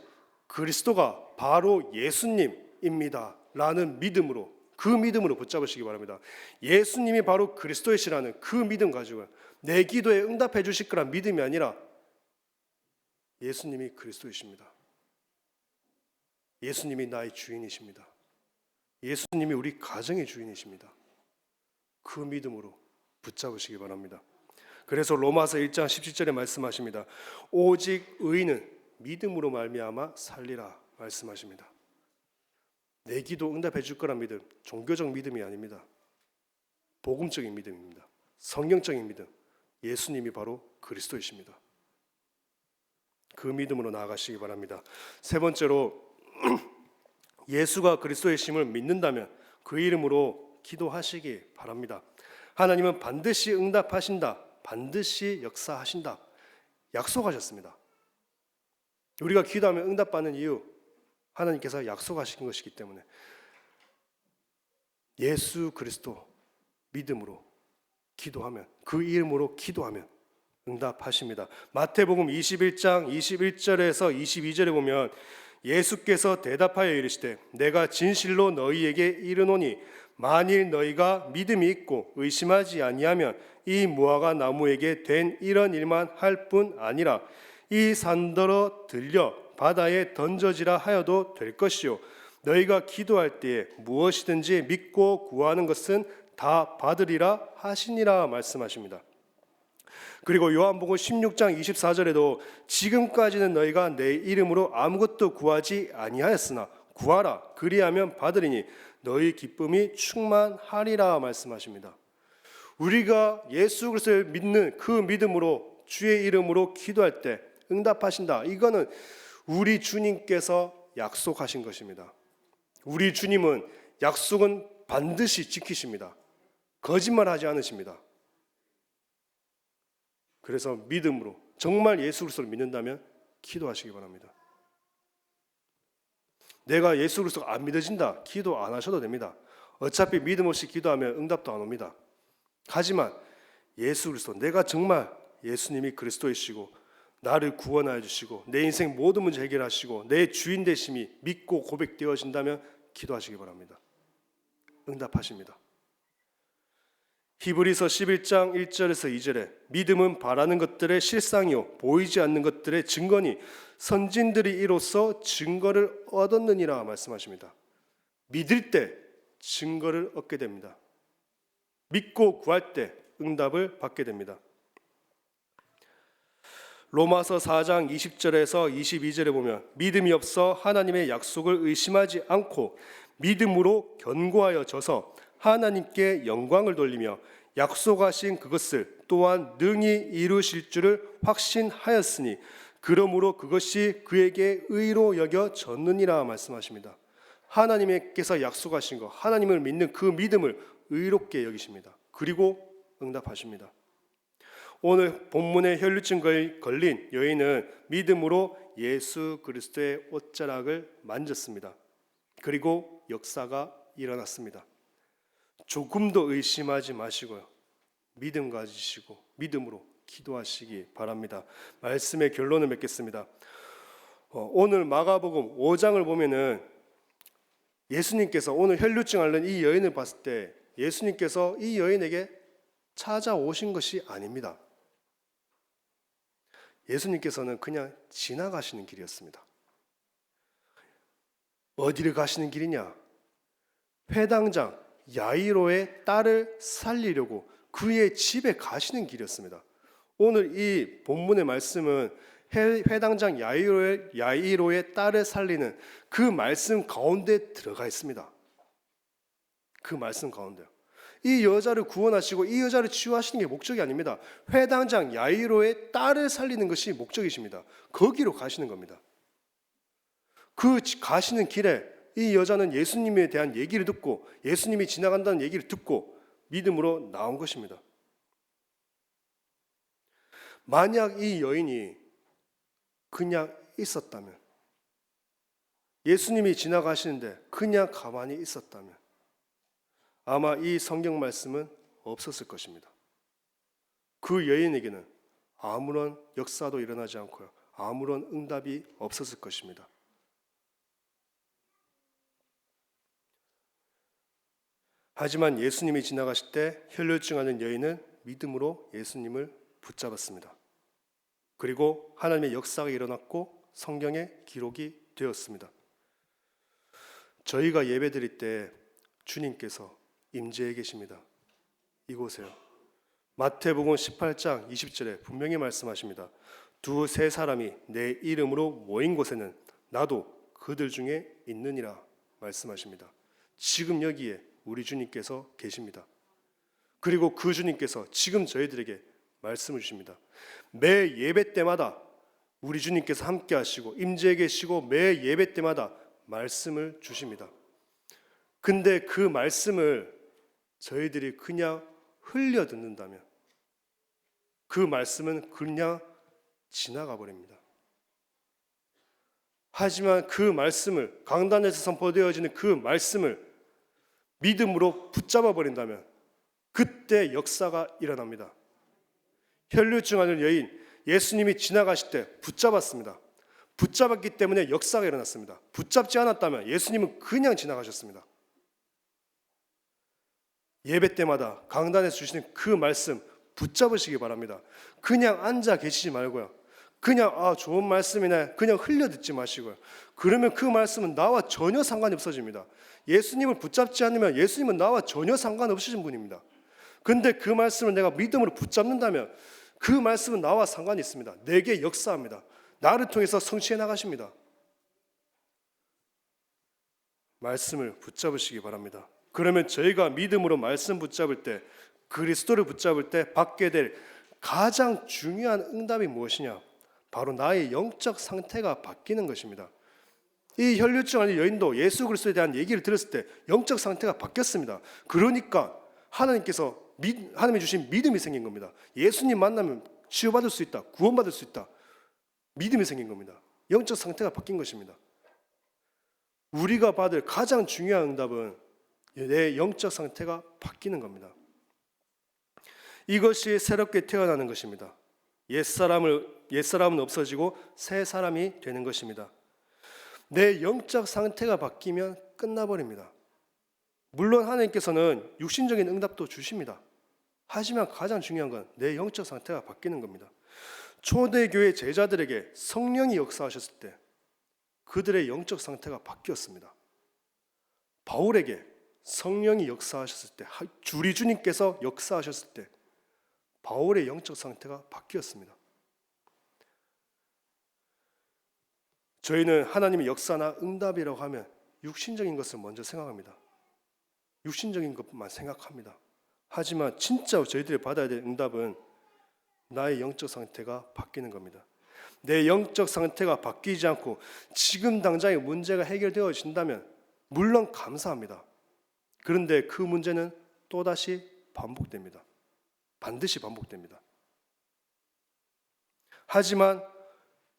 그리스도가 바로 예수님입니다 라는 믿음으로, 그 믿음으로 붙잡으시기 바랍니다. 예수님이 바로 그리스도이시라는 그 믿음 가지고 내 기도에 응답해 주실 거란 믿음이 아니라 예수님이 그리스도이십니다. 예수님이 나의 주인이십니다. 예수님이 우리 가정의 주인이십니다. 그 믿음으로 붙잡으시기 바랍니다. 그래서 로마서 1장 17절에 말씀하십니다. 오직 의인은 믿음으로 말미암아 살리라 말씀하십니다. 내 기도 응답해 줄 거란 믿음, 종교적 믿음이 아닙니다. 복음적인 믿음입니다. 성경적인 믿음, 예수님이 바로 그리스도이십니다. 그 믿음으로 나아가시기 바랍니다. 세 번째로 예수가 그리스도의 심을 믿는다면 그 이름으로 기도하시기 바랍니다. 하나님은 반드시 응답하신다, 반드시 역사하신다 약속하셨습니다. 우리가 기도하면 응답받는 이유, 하나님께서 약속하신 것이기 때문에 예수 그리스도 믿음으로 기도하면, 그 이름으로 기도하면 응답하십니다. 마태복음 21장 21절에서 22절에 보면 예수께서 대답하여 이르시되 내가 진실로 너희에게 이르노니 만일 너희가 믿음이 있고 의심하지 아니하면 이 무화과 나무에게 된 이런 일만 할 뿐 아니라 이 산더러 들려 바다에 던져지라 하여도 될 것이요 너희가 기도할 때에 무엇이든지 믿고 구하는 것은 다 받으리라 하시니라 말씀하십니다. 그리고 요한복음 16장 24절에도 지금까지는 너희가 내 이름으로 아무것도 구하지 아니하였으나 구하라 그리하면 받으리니 너희 기쁨이 충만하리라 말씀하십니다. 우리가 예수 그리스도를 믿는 그 믿음으로 주의 이름으로 기도할 때 응답하신다. 이거는 우리 주님께서 약속하신 것입니다. 우리 주님은 약속은 반드시 지키십니다. 거짓말하지 않으십니다. 그래서 믿음으로 정말 예수 그리스도를 믿는다면 기도하시기 바랍니다. 내가 예수 그리스도가 안 믿어진다, 기도 안 하셔도 됩니다. 어차피 믿음 없이 기도하면 응답도 안 옵니다. 하지만 예수 그리스도, 내가 정말 예수님이 그리스도이시고 나를 구원하여 주시고 내 인생 모든 문제 해결하시고 내 주인 되심이 믿고 고백되어진다면 기도하시기 바랍니다. 응답하십니다. 히브리서 11장 1절에서 2절에 믿음은 바라는 것들의 실상이요 보이지 않는 것들의 증거니 선진들이 이로써 증거를 얻었느니라 말씀하십니다. 믿을 때 증거를 얻게 됩니다. 믿고 구할 때 응답을 받게 됩니다. 로마서 4장 20절에서 22절에 보면 믿음이 없어 하나님의 약속을 의심하지 않고 믿음으로 견고하여 져서 하나님께 영광을 돌리며 약속하신 그것을 또한 능히 이루실 줄을 확신하였으니 그러므로 그것이 그에게 의로 여겨졌느니라 말씀하십니다. 하나님께서 약속하신 것, 하나님을 믿는 그 믿음을 의롭게 여기십니다. 그리고 응답하십니다. 오늘 본문에 혈루증 걸린 여인은 믿음으로 예수 그리스도의 옷자락을 만졌습니다. 그리고 역사가 일어났습니다. 조금도 의심하지 마시고요. 믿음 가지시고 믿음으로 기도하시기 바랍니다. 말씀의 결론을 맺겠습니다. 오늘 마가복음 5장을 보면은 예수님께서 오늘 혈루증 앓는 이 여인을 봤을 때 예수님께서 이 여인에게 찾아오신 것이 아닙니다. 예수님께서는 그냥 지나가시는 길이었습니다. 어디를 가시는 길이냐? 회당장 야이로의 딸을 살리려고 그의 집에 가시는 길이었습니다. 오늘 이 본문의 말씀은 회당장 야이로의 딸을 살리는 그 말씀 가운데 들어가 있습니다. 그 말씀 가운데요. 이 여자를 구원하시고 이 여자를 치유하시는 게 목적이 아닙니다. 회당장 야이로의 딸을 살리는 것이 목적이십니다. 거기로 가시는 겁니다. 그 가시는 길에 이 여자는 예수님에 대한 얘기를 듣고 예수님이 지나간다는 얘기를 듣고 믿음으로 나온 것입니다. 만약 이 여인이 그냥 있었다면, 예수님이 지나가시는데 그냥 가만히 있었다면 아마 이 성경 말씀은 없었을 것입니다. 그 여인에게는 아무런 역사도 일어나지 않고요, 아무런 응답이 없었을 것입니다. 하지만 예수님이 지나가실 때 혈루증하는 여인은 믿음으로 예수님을 붙잡았습니다. 그리고 하나님의 역사가 일어났고 성경에 기록이 되었습니다. 저희가 예배드릴 때 주님께서 임재해 계십니다. 이곳에요. 마태복음 18장 20절에 분명히 말씀하십니다. 두세 사람이 내 이름으로 모인 곳에는 나도 그들 중에 있느니라 말씀하십니다. 지금 여기에 우리 주님께서 계십니다. 그리고 그 주님께서 지금 저희들에게 말씀을 주십니다. 매 예배 때마다 우리 주님께서 함께 하시고 임재해 계시고 매 예배 때마다 말씀을 주십니다. 근데 그 말씀을 저희들이 그냥 흘려 듣는다면 그 말씀은 그냥 지나가 버립니다. 하지만 그 말씀을, 강단에서 선포되어지는 그 말씀을 믿음으로 붙잡아 버린다면 그때 역사가 일어납니다. 혈루증하는 여인, 예수님이 지나가실 때 붙잡았습니다. 붙잡았기 때문에 역사가 일어났습니다. 붙잡지 않았다면 예수님은 그냥 지나가셨습니다. 예배 때마다 강단에서 주시는 그 말씀 붙잡으시기 바랍니다. 그냥 앉아 계시지 말고요, 그냥 좋은 말씀이네 그냥 흘려 듣지 마시고요. 그러면 그 말씀은 나와 전혀 상관이 없어집니다. 예수님을 붙잡지 않으면 예수님은 나와 전혀 상관없으신 분입니다. 근데 그 말씀을 내가 믿음으로 붙잡는다면 그 말씀은 나와 상관이 있습니다. 내게 역사합니다. 나를 통해서 성취해 나가십니다. 말씀을 붙잡으시기 바랍니다. 그러면 저희가 믿음으로 말씀 붙잡을 때, 그리스도를 붙잡을 때 받게 될 가장 중요한 응답이 무엇이냐? 바로 나의 영적 상태가 바뀌는 것입니다. 이 혈루증 여인도 예수 그리스도에 대한 얘기를 들었을 때 영적 상태가 바뀌었습니다. 그러니까 하나님이 주신 믿음이 생긴 겁니다. 예수님 만나면 치유받을 수 있다, 구원받을 수 있다, 믿음이 생긴 겁니다. 영적 상태가 바뀐 것입니다. 우리가 받을 가장 중요한 응답은 내 영적 상태가 바뀌는 겁니다. 이것이 새롭게 태어나는 것입니다. 옛사람은 없어지고 새 사람이 되는 것입니다. 내 영적 상태가 바뀌면 끝나버립니다. 물론 하나님께서는 육신적인 응답도 주십니다. 하지만 가장 중요한 건 내 영적 상태가 바뀌는 겁니다. 초대교회 제자들에게 성령이 역사하셨을 때 그들의 영적 상태가 바뀌었습니다. 바울에게 성령이 역사하셨을 때, 우리 주님께서 역사하셨을 때 바울의 영적 상태가 바뀌었습니다. 저희는 하나님의 역사나 응답이라고 하면 육신적인 것을 먼저 생각합니다. 육신적인 것만 생각합니다. 하지만 진짜 저희들이 받아야 될 응답은 나의 영적 상태가 바뀌는 겁니다. 내 영적 상태가 바뀌지 않고 지금 당장의 문제가 해결되어진다면 물론 감사합니다. 그런데 그 문제는 또다시 반복됩니다. 반드시 반복됩니다. 하지만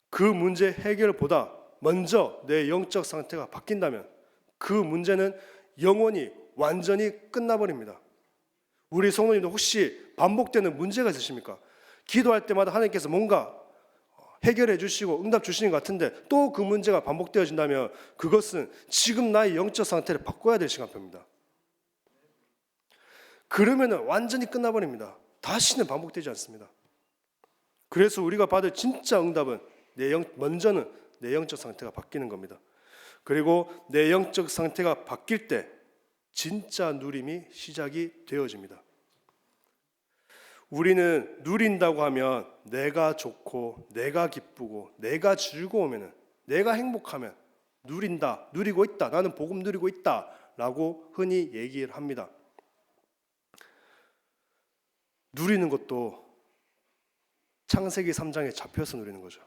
그 문제 해결보다 먼저 내 영적 상태가 바뀐다면 그 문제는 영원히 완전히 끝나버립니다. 우리 성도님도 혹시 반복되는 문제가 있으십니까? 기도할 때마다 하나님께서 뭔가 해결해 주시고 응답 주시는 것 같은데 또 그 문제가 반복되어진다면 그것은 지금 나의 영적 상태를 바꿔야 될 시간표입니다. 그러면 완전히 끝나버립니다. 다시는 반복되지 않습니다. 그래서 우리가 받을 진짜 응답은 먼저는 내 영적 상태가 바뀌는 겁니다. 그리고 내 영적 상태가 바뀔 때 진짜 누림이 시작이 되어집니다. 우리는 누린다고 하면 내가 좋고 내가 기쁘고 내가 즐거우면 내가 행복하면 누린다, 누리고 있다, 나는 복음 누리고 있다 라고 흔히 얘기를 합니다. 누리는 것도 창세기 3장에 잡혀서 누리는 거죠.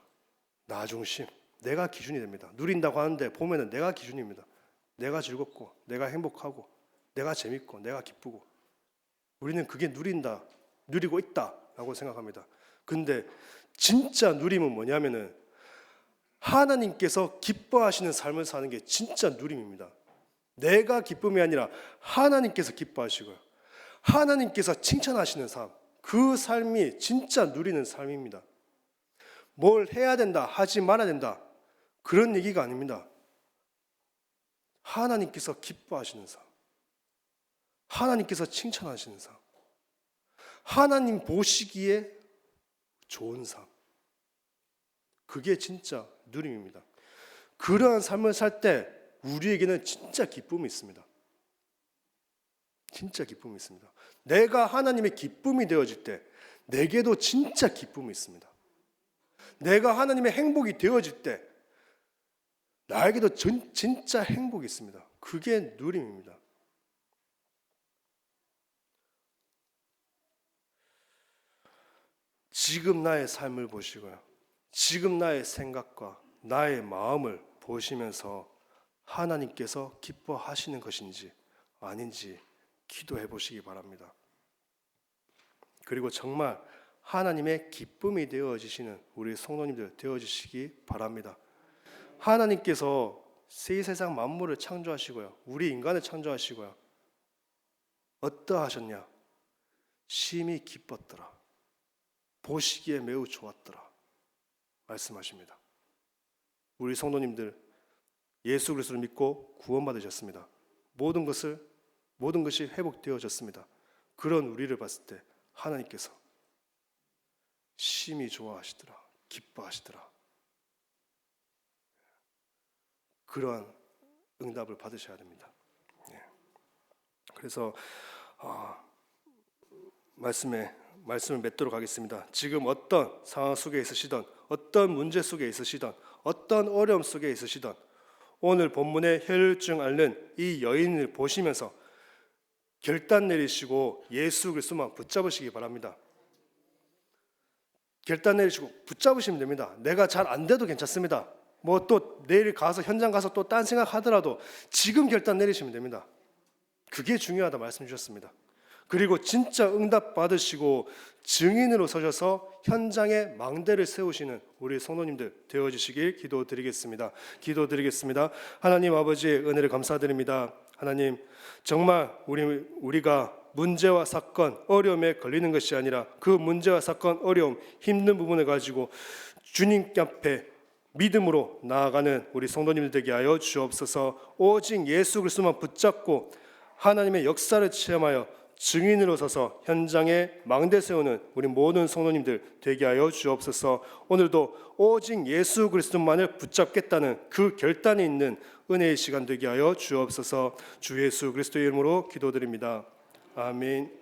나 중심, 내가 기준이 됩니다. 누린다고 하는데 보면은 내가 기준입니다. 내가 즐겁고 내가 행복하고 내가 재밌고 내가 기쁘고 우리는 그게 누리고 있다라고 생각합니다. 근데 진짜 누림은 뭐냐면은 하나님께서 기뻐하시는 삶을 사는 게 진짜 누림입니다. 내가 기쁨이 아니라 하나님께서 기뻐하시고요. 하나님께서 칭찬하시는 삶, 그 삶이 진짜 누리는 삶입니다. 뭘 해야 된다, 하지 말아야 된다 그런 얘기가 아닙니다. 하나님께서 기뻐하시는 삶, 하나님께서 칭찬하시는 삶, 하나님 보시기에 좋은 삶, 그게 진짜 누림입니다. 그러한 삶을 살 때 우리에게는 진짜 기쁨이 있습니다. 진짜 기쁨이 있습니다. 내가 하나님의 기쁨이 되어질 때 내게도 진짜 기쁨이 있습니다. 내가 하나님의 행복이 되어질 때 나에게도 진짜 행복이 있습니다. 그게 누림입니다. 지금 나의 삶을 보시고요. 지금 나의 생각과 나의 마음을 보시면서 하나님께서 기뻐하시는 것인지 아닌지 기도해 보시기 바랍니다. 그리고 정말 하나님의 기쁨이 되어지시는 우리 성도님들 되어지시기 바랍니다. 하나님께서 새 세상 만물을 창조하시고요. 우리 인간을 창조하시고요. 어떠하셨냐? 심히 기뻤더라. 보시기에 매우 좋았더라. 말씀하십니다. 우리 성도님들 예수 그리스도를 믿고 구원받으셨습니다. 모든 것이 회복되어졌습니다. 그런 우리를 봤을 때 하나님께서 심히 좋아하시더라, 기뻐하시더라. 그러한 응답을 받으셔야 됩니다. 그래서 말씀을 맺도록 하겠습니다. 지금 어떤 상황 속에 있으시던, 어떤 문제 속에 있으시던, 어떤 어려움 속에 있으시던 오늘 본문의 혈증 앓는 이 여인을 보시면서 결단 내리시고 예수 그리스도만 붙잡으시기 바랍니다. 결단 내리시고 붙잡으시면 됩니다. 내가 잘 안 돼도 괜찮습니다. 뭐 또 내일 가서 현장 가서 또 딴 생각하더라도 지금 결단 내리시면 됩니다. 그게 중요하다 말씀 주셨습니다. 그리고 진짜 응답 받으시고 증인으로 서셔서 현장에 망대를 세우시는 우리 성도님들 되어주시길 기도드리겠습니다. 하나님 아버지의 은혜를 감사드립니다. 하나님 정말 우리가 문제와 사건, 어려움에 걸리는 것이 아니라 그 문제와 사건, 어려움, 힘든 부분을 가지고 주님 앞에 믿음으로 나아가는 우리 성도님들 되게 하여 주옵소서. 오직 예수 그리스도만 붙잡고 하나님의 역사를 체험하여 증인으로 서서 현장에 망대 세우는 우리 모든 성도님들 되게 하여 주옵소서. 오늘도 오직 예수 그리스도만을 붙잡겠다는 그 결단이 있는 은혜의 시간 되게 하여 주옵소서. 주 예수 그리스도의 이름으로 기도드립니다. 아멘.